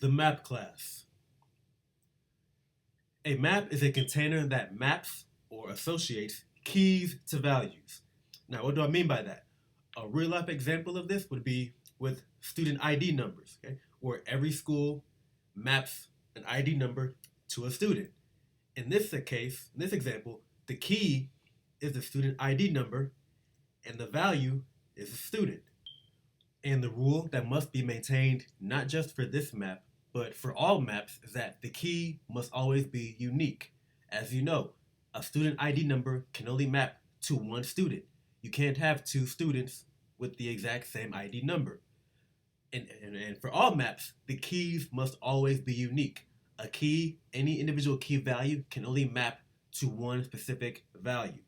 The map class. A map is a container that maps or associates keys to values. Now, what do I mean by that? A real life example of this would be with student ID numbers, okay? Where every school maps an ID number to a student. In this case, in this example, the key is the student ID number and the value is the student. And the rule that must be maintained not just for this map, but for all maps is that the key must always be unique. As you know, a student ID number can only map to one student. You can't have two students with the exact same ID number. And for all maps, the keys must always be unique. A key, any individual key value, can only map to one specific value.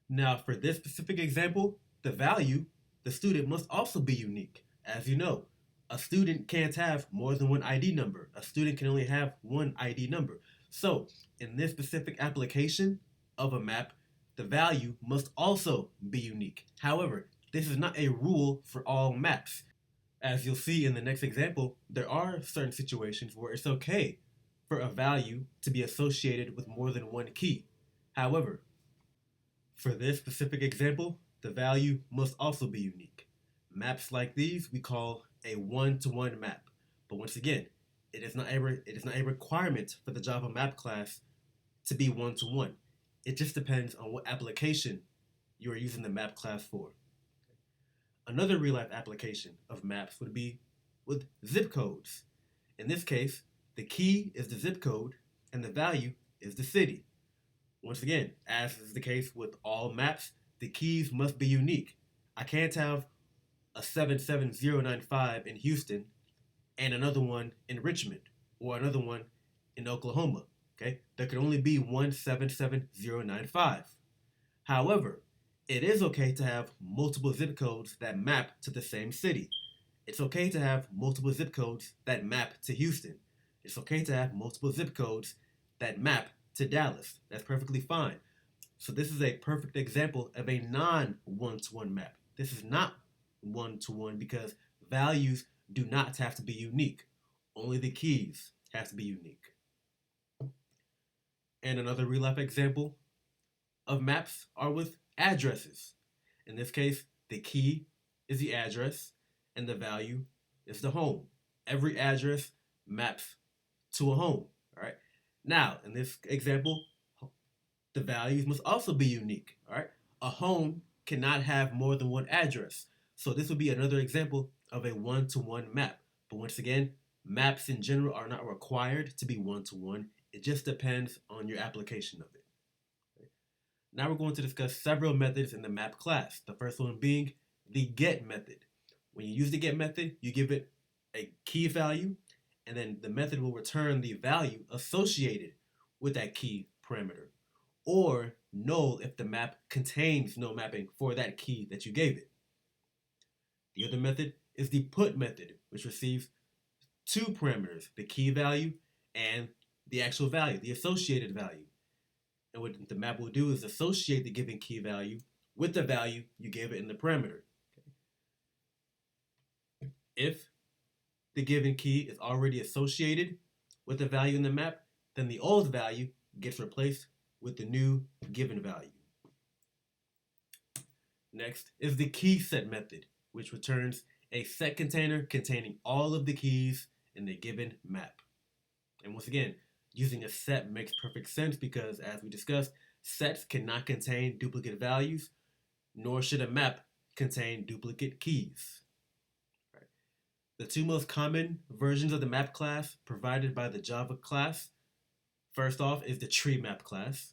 Now, for this specific example, the value, the student must also be unique. As you know, a student can't have more than one ID number. A student can only have one ID number. So, in this specific application of a map, the value must also be unique. However, this is not a rule for all maps. As you'll see in the next example, there are certain situations where it's okay for a value to be associated with more than one key. However, for this specific example, the value must also be unique. Maps like these we call a one-to-one map. But once again, it is not a requirement for the Java map class to be one-to-one. It just depends on what application you are using the map class for. Another real-life application of maps would be with zip codes. In this case, the key is the zip code and the value is the city. Once again, as is the case with all maps, the keys must be unique. I can't have a 77095 in Houston and another one in Richmond or another one in Oklahoma. Okay? There can only be one 77095. However, it is okay to have multiple zip codes that map to the same city. It's okay to have multiple zip codes that map to Houston. It's okay to have multiple zip codes that map to Dallas. That's perfectly fine. So this is a perfect example of a non-one-to-one map. This is not one-to-one because values do not have to be unique. Only the keys have to be unique. And another real-life example of maps are with addresses. In this case, the key is the address and the value is the home. Every address maps to a home. All right. Now, in this example, the values must also be unique. All right. A home cannot have more than one address. So this would be another example of a one-to-one map. But once again, maps in general are not required to be one-to-one. It just depends on your application of it. Now we're going to discuss several methods in the map class. The first one being the get method. When you use the get method, you give it a key value, and then the method will return the value associated with that key parameter, or null if the map contains no mapping for that key that you gave it. The other method is the put method, which receives two parameters, the key value and the actual value, the associated value. And what the map will do is associate the given key value with the value you gave it in the parameter. If the given key is already associated with the value in the map, then the old value gets replaced with the new given value. Next is the key set method, which returns a set container containing all of the keys in the given map. And once again, using a set makes perfect sense because, as we discussed, sets cannot contain duplicate values, nor should a map contain duplicate keys. Right. The two most common versions of the map class provided by the Java class, first off, is the tree map class,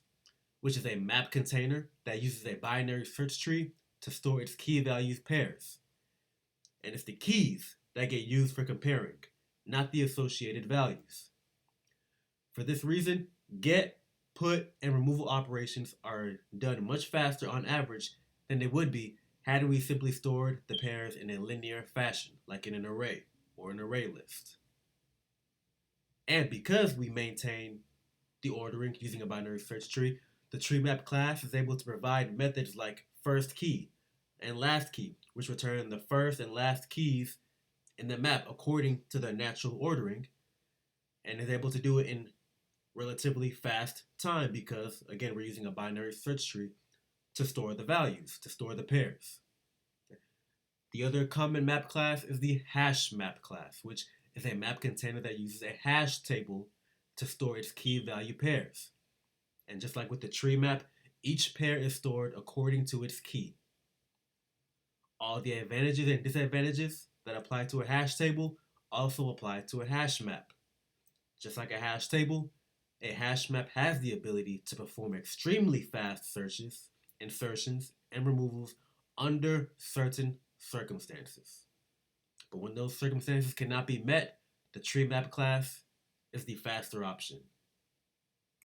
which is a map container that uses a binary search tree to store its key values pairs. And it's the keys that get used for comparing, not the associated values. For this reason, get, put, and removal operations are done much faster on average than they would be had we simply stored the pairs in a linear fashion, like in an array or an array list. And because we maintain the ordering using a binary search tree, the tree map class is able to provide methods like first key and last key, which return the first and last keys in the map according to their natural ordering and is able to do it in relatively fast time because, again, we're using a binary search tree to store the values, to store the pairs. The other common map class is the hash map class, which is a map container that uses a hash table to store its key value pairs. And just like with the tree map, each pair is stored according to its key. All the advantages and disadvantages that apply to a hash table also apply to a hash map. Just like a hash table, a hash map has the ability to perform extremely fast searches, insertions, and removals under certain circumstances. But when those circumstances cannot be met, the tree map class is the faster option.